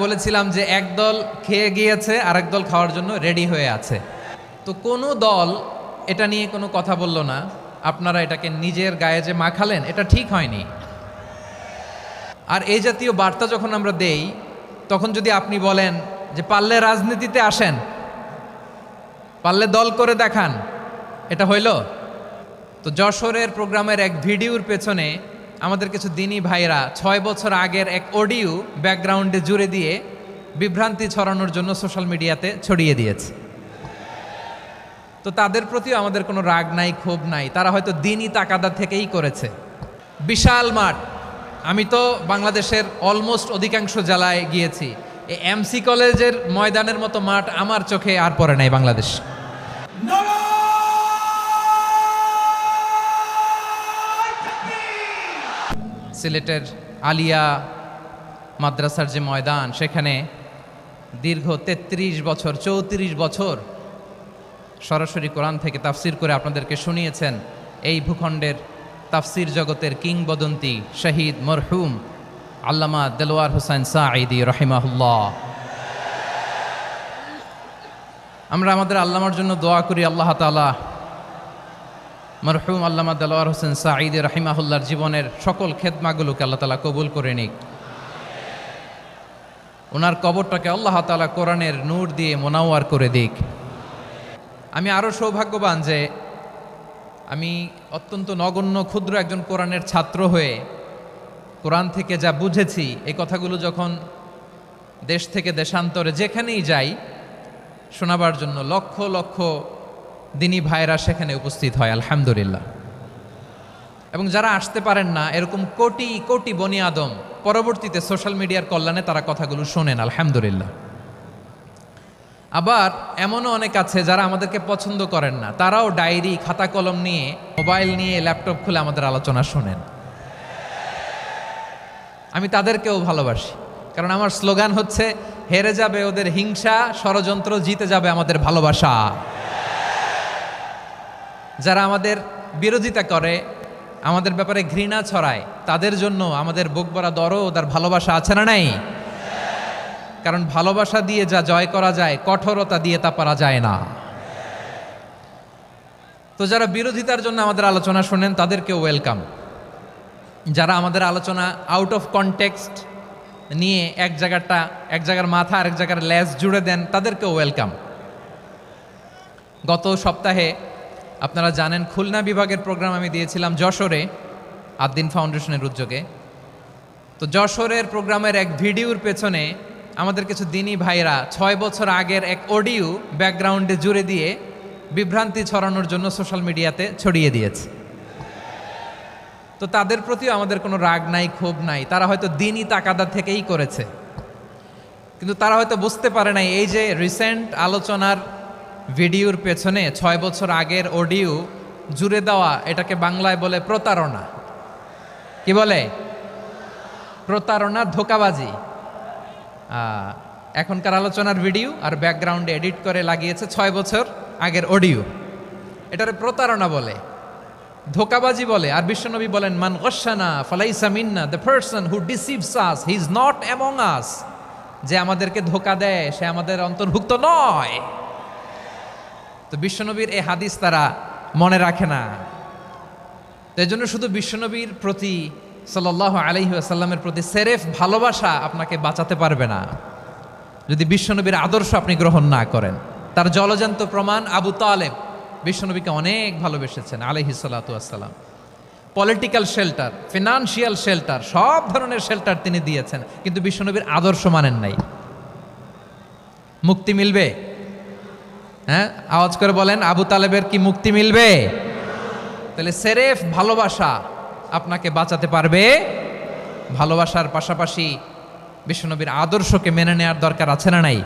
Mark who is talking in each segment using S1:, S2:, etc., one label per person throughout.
S1: বলেছিলাম যে একদল খেয়ে গিয়েছে আর একদল খাওয়ার জন্য রেডি হয়ে আছে। তো কোনো দল এটা নিয়ে কোনো কথা বলল না, আপনারা এটাকে নিজের গায়ে যে মাখালেন এটা ঠিক হয়নি। আর এই জাতীয় বার্তা যখন আমরা দেই তখন যদি আপনি বলেন যে পারলে রাজনীতিতে আসেন, পারলে দল করে দেখান, এটা হইল? তো যশোরের প্রোগ্রামের এক ভিডিওর পেছনে আমাদের কিছু দিনী ভাইরা 6 বছর আগের এক অডিও ব্যাকগ্রাউন্ডে জুড়ে দিয়ে বিভ্রান্তি ছড়ানোর জন্য সোশ্যাল মিডিয়াতে ছড়িয়ে দিয়েছে। তো তাদের প্রতিও আমাদের কোনো রাগ নাই, ক্ষোভ নাই, তারা হয়তো দিনই তাকাদা থেকেই করেছে। বিশাল মাঠ, আমি তো বাংলাদেশের অলমোস্ট অধিকাংশ জেলায় গিয়েছি, এই এমসি কলেজের ময়দানের মতো মাঠ আমার চোখে আর পড়ে নাই বাংলাদেশ। সিলেটের আলিয়া মাদ্রাসার যে ময়দান, সেখানে দীর্ঘ 33 বছর 34 বছর সরাসরি কোরআন থেকে তাফসির করে আপনাদেরকে শুনিয়েছেন এই ভূখণ্ডের তাফসির জগতের কিংবদন্তি শহীদ মরহুম আল্লামা দেলোয়ার হোসেন সাঈদী রহিমাহুল্লাহ। আমরা আমাদের আল্লামার জন্য দোয়া করি, আল্লাহ তাআলা মরহুম আল্লামা দেলোয়ার হোসেন সাঈদী রহিমাহুল্লাহর জীবনের সকল খেদমাগুলোকে আল্লাহ তাআলা কবুল করে নিক। ওনার কবরটাকে আল্লাহ তাআলা কোরআনের নূর দিয়ে মোনাওয়ার করে দিক। আমি আরও সৌভাগ্যবান যে আমি অত্যন্ত নগণ্য ক্ষুদ্র একজন কোরআনের ছাত্র হয়ে কোরআন থেকে যা বুঝেছি, এই কথাগুলো যখন দেশ থেকে দেশান্তরে যেখানেই যাই শোনাবার জন্য লক্ষ লক্ষ দিনী ভাইরা সেখানে উপস্থিত হয়, আলহামদুলিল্লাহ। এবং যারা আসতে পারেন না, এরকম কোটি কোটি বনি আদম পরবর্তীতে সোশ্যাল মিডিয়ার কল্যাণে তারা কথাগুলো শোনেন, আলহামদুলিল্লাহ। আবার এমনও অনেক আছে যারা আমাদেরকে পছন্দ করেন না, তারাও ডায়েরি খাতা কলম নিয়ে, মোবাইল নিয়ে, ল্যাপটপ খুলে আমাদের আলোচনা শোনেন। আমি তাদেরকেও ভালোবাসি, কারণ আমার স্লোগান হচ্ছে হেরে যাবে ওদের হিংসা, ষড়যন্ত্র, জিতে যাবে আমাদের ভালোবাসা। যারা আমাদের বিরোধিতা করে, আমাদের ব্যাপারে ঘৃণা ছড়ায়, তাদের জন্য আমাদের বুক ভরা দরদ আর ভালোবাসা আছে না নাই? কারণ ভালোবাসা দিয়ে যা জয় করা যায়, কঠোরতা দিয়ে তা পারা যায় না। তো যারা বিরোধিতার জন্য আমাদের আলোচনা শোনেন তাদেরকেও ওয়েলকাম। যারা আমাদের আলোচনা আউট অফ কনটেক্সট নিয়ে এক জায়গার মাথা আর এক জায়গার লেজ জুড়ে দেন, তাদেরকেও ওয়েলকাম। গত সপ্তাহে আপনারা জানেন খুলনা বিভাগের প্রোগ্রাম আমি দিয়েছিলাম যশোরে আদ্দিন ফাউন্ডেশনের উদ্যোগে। তো যশোরের প্রোগ্রামের এক ভিডিওর পেছনে আমাদের কিছু দিনী ভাইরা 6 বছর আগের এক অডিও ব্যাকগ্রাউন্ডে জুড়ে দিয়ে বিভ্রান্তি ছড়ানোর জন্য সোশ্যাল মিডিয়াতে ছড়িয়ে দিয়েছে। তো তাদের প্রতিও আমাদের কোনো রাগ নাই, ক্ষোভ নাই, তারা হয়তো দিনই তাকাদা থেকেই করেছে। কিন্তু তারা হয়তো বুঝতে পারে নাই এই যে রিসেন্ট আলোচনার ভিডিওর পেছনে 6 বছর আগের অডিও জুড়ে দেওয়া, এটাকে বাংলায় বলে প্রতারণা। কি বলে? প্রতারণা, ধোঁকাবাজি। এখনকার আলোচনার ভিডিও আর ব্যাকগ্রাউন্ডে এডিট করে লাগিয়েছে 6 বছর আগের অডিও। এটারে প্রতারণা বলে, ধোঁকাবাজি বলে। আর বিশ্বনবী বলেন, মান গশানা ফালাইসা মিন্না, the person who deceives us he is not among us. যে আমাদেরকে ধোঁকা দেয় সে আমাদের অন্তর্ভুক্ত নয়। তো বিশ্বনবীর এই হাদিস তারা মনে রাখে না। তো এই জন্য শুধু বিশ্বনবীর প্রতি সাল্লাল্লাহু আলাইহি ওয়াসাল্লামের প্রতি সেরেফ ভালোবাসা আপনাকে বাঁচাতে পারবে না যদি বিশ্বনবীর আদর্শ আপনি গ্রহণ না করেন। তার জলজান্ত প্রমাণ, আবু তালেব বিশ্বনবীকে অনেক ভালোবেসেছেন আলাইহিস সালাতু ওয়াসসালাম। পলিটিক্যাল শেল্টার, ফিনান্সিয়াল শেল্টার, সব ধরনের শেল্টার তিনি দিয়েছেন, কিন্তু বিশ্বনবীর আদর্শ মানেন নাই। মুক্তি মিলবে? হ্যাঁ, আওয়াজ করে বলেন, আবু তালেবের কি মুক্তি মিলবে? তাহলে সেরেফ ভালোবাসা আপনাকে বাঁচাতে পারবে। ভালোবাসার পাশাপাশি বিশ্বনবীর আদর্শকে মেনে নেওয়ার দরকার আছে না নাই?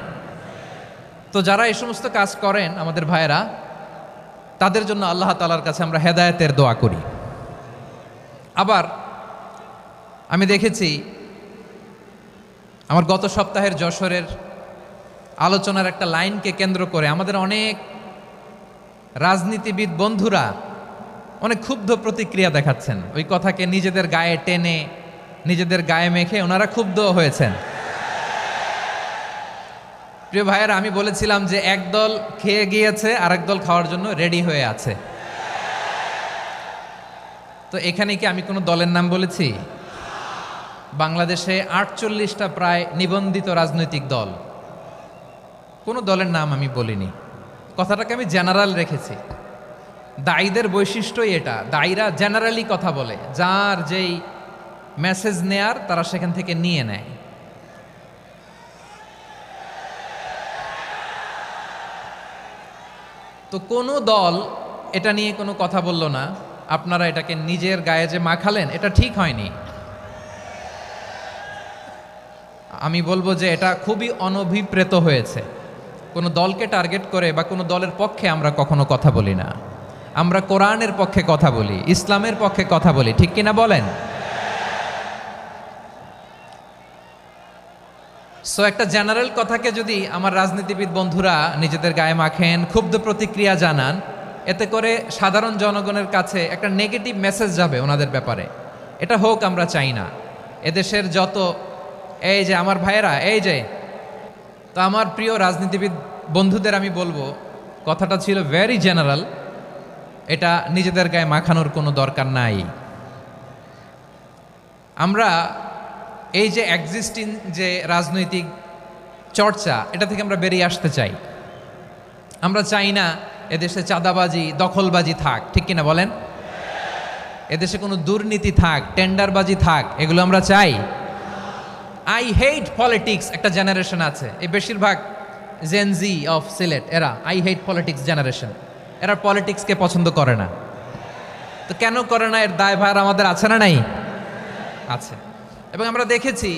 S1: তো যারা এই সমস্ত কাজ করেন আমাদের ভাইয়েরা, তাদের জন্য আল্লাহ তাআলার কাছে আমরা হেদায়েতের দোয়া করি। আবার আমি দেখেছি আমার গত সপ্তাহের যশোরের আলোচনার একটা লাইনকে কেন্দ্র করে আমাদের অনেক রাজনীতিবিদ বন্ধুরা অনেক ক্ষুব্ধ প্রতিক্রিয়া দেখাচ্ছেন। ওই কথাকে নিজেদের গায়ে টেনে, নিজেদের গায়ে মেখে ওনারা ক্ষুব্ধ হয়েছেন। প্রিয় ভাইয়েরা, আমি বলেছিলাম যে একদল খেয়ে গিয়েছে, আরেক দল খাওয়ার জন্য রেডি হয়ে আছে। তো এখানে কি আমি কোনো দলের নাম বলেছি? বাংলাদেশে ৪৮টা প্রায় নিবন্ধিত রাজনৈতিক দল, কোনো দলের নাম আমি বলিনি। কথাটাকে আমি জেনারেল রেখেছি। দায়ীদের বৈশিষ্ট্যই এটা, দায়ীরা জেনারেলি কথা বলে, যার যেই মেসেজ নেয়ার তারা সেখান থেকে নিয়ে নেয়। তো কোনো দল এটা নিয়ে কোনো কথা বলল না, আপনারা এটাকে নিজের গায়ে যে মাখালেন, এটা ঠিক হয়নি। আমি বলবো যে এটা খুবই অনভিপ্রেত হয়েছে। কোনো দলকে টার্গেট করে বা কোনো দলের পক্ষে আমরা কখনো কথা বলি না। আমরা কোরআনের পক্ষে কথা বলি, ইসলামের পক্ষে কথা বলি, ঠিক কিনা বলেন? সো একটা জেনারেল কথাকে যদি আমার রাজনীতিবিদ বন্ধুরা নিজেদের গায়ে মাখেন, ক্ষুব্ধ প্রতিক্রিয়া জানান, এতে করে সাধারণ জনগণের কাছে একটা নেগেটিভ মেসেজ যাবে ওনাদের ব্যাপারে। এটা হোক আমরা চাই না। এদেশের যত এই যে আমার ভাইয়েরা, এই যে, তো আমার প্রিয় রাজনীতিবিদ বন্ধুদের আমি বলবো, কথাটা ছিল ভেরি জেনারেল, এটা নিজেদের গায়ে মাখানোর কোনো দরকার নাই। আমরা এই যে এক্সিস্টিং যে রাজনৈতিক চর্চা, এটা থেকে আমরা বেরিয়ে আসতে চাই। আমরা চাই না এদেশে চাঁদাবাজি, দখলবাজি থাক, ঠিক কিনা বলেন? এদেশে কোনো দুর্নীতি থাক, টেন্ডারবাজি থাক, এগুলো আমরা চাই। আই হেট পলিটিক্স একটা জেনারেশন আছে, এই বেশিরভাগ জেনজি অফ সিলেট, এরা আই হেট পলিটিক্স জেনারেশন। এরা পলিটিক্সকে পছন্দ করে না। তো কেন করে না, এর দায়ভার আমাদের আছে না নাই? আছে। এবং আমরা দেখেছি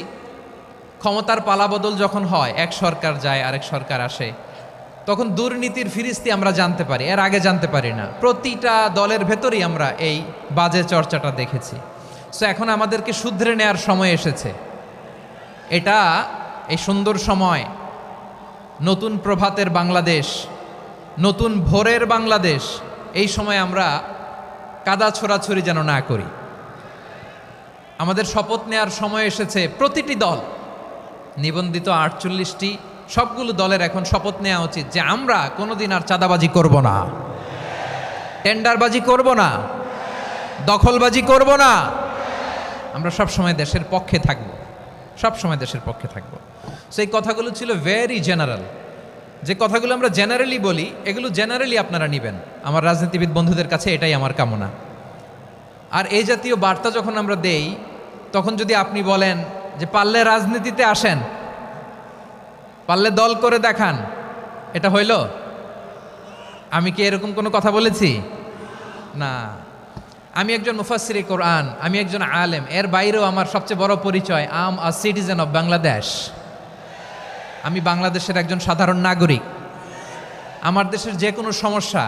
S1: ক্ষমতার পালাবদল যখন হয়, এক সরকার যায় আরেক সরকার আসে, তখন দুর্নীতির ফিরিস্তি আমরা জানতে পারি, এর আগে জানতে পারি না। প্রতিটা দলের ভেতরেই আমরা এই বাজে চর্চাটা দেখেছি। সো এখন আমাদেরকে শুধরে নেওয়ার সময় এসেছে। এটা এই সুন্দর সময়, নতুন প্রভাতের বাংলাদেশ, নতুন ভোরের বাংলাদেশ, এই সময় আমরা কাদা ছোড়াছড়ি যেন না করি। আমাদের শপথ নেওয়ার সময় এসেছে। প্রতিটি দল, নিবন্ধিত ৪৮টি, সবগুলো দলের এখন শপথ নেওয়া উচিত যে আমরা কোনোদিন আর চাঁদাবাজি করব না, টেন্ডারবাজি করব না, দখলবাজি করব না। আমরা সবসময় দেশের পক্ষে থাকব, সবসময় দেশের পক্ষে থাকব। সেই কথাগুলো ছিল ভেরি জেনারেল। যে কথাগুলো আমরা জেনারেলি বলি, এগুলো জেনারেলি আপনারা নেবেন। আমার রাজনীতিবিদ বন্ধুদের কাছে এটাই আমার কামনা। আর এই জাতীয় বার্তা যখন আমরা দেই, তখন যদি আপনি বলেন যে পারলে রাজনীতিতে আসেন, পারলে দল করে দেখান, এটা হইল? আমি কি এরকম কোনো কথা বলেছি? না। আমি একজন মুফাসসিরে কোরআন, আমি একজন আলেম, এর বাইরেও আমার সবচেয়ে বড় পরিচয় আম আ সিটিজেন অফ বাংলাদেশ। আমি বাংলাদেশের একজন সাধারণ নাগরিক। আমার দেশের যে কোনো সমস্যা,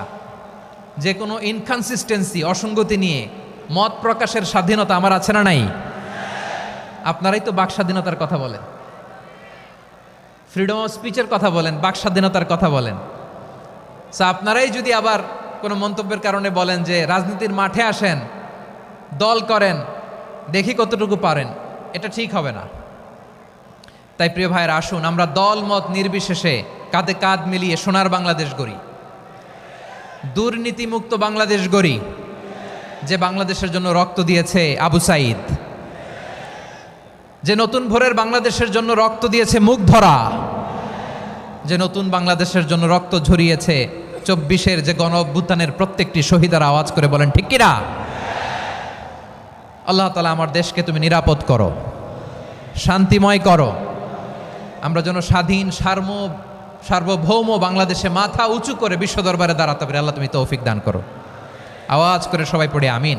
S1: যে কোনো ইনকনসিস্টেন্সি, অসঙ্গতি নিয়ে মত প্রকাশের স্বাধীনতা আমার আছে না নাই? আপনারাই তো বাক স্বাধীনতার কথা বলেন, ফ্রিডম অফ স্পিচের কথা বলেন, বাক স্বাধীনতার কথা বলেন। সো আপনারাই যদি আবার কোনো মন্তব্যের কারণে বলেন যে রাজনীতির মাঠে আসেন, দল করেন, দেখি কতটুকু পারেন, এটা ঠিক হবে না। তাই প্রিয় ভাইয়ের, আসুন আমরা দল মত নির্বিশেষে কাঁধে কাঁধ মিলিয়ে সোনার বাংলাদেশ গড়ি, দুর্নীতিমুক্ত বাংলাদেশ গড়ি। যে বাংলাদেশের জন্য রক্ত দিয়েছে আবু সাঈদ, যে নতুন ভোরের বাংলাদেশের জন্য রক্ত দিয়েছে মুগ্ধরা, যে নতুন বাংলাদেশের জন্য রক্ত ঝরিয়েছে ২৪-এর যে গণ অভ্যুত্থানের প্রত্যেকটি শহীদের আওয়াজ করে বলেন ঠিক কিনা? আল্লাহ তাআলা আমার দেশকে তুমি নিরাপদ করো, শান্তিময় করো। আমরা যেন স্বাধীন সার্বভৌম বাংলাদেশে মাথা উঁচু করে বিশ্ব দরবারে দাঁড়াতে পারি। আল্লাহ তুমি তৌফিক দান করো। আওয়াজ করে সবাই পড়ে আমিন।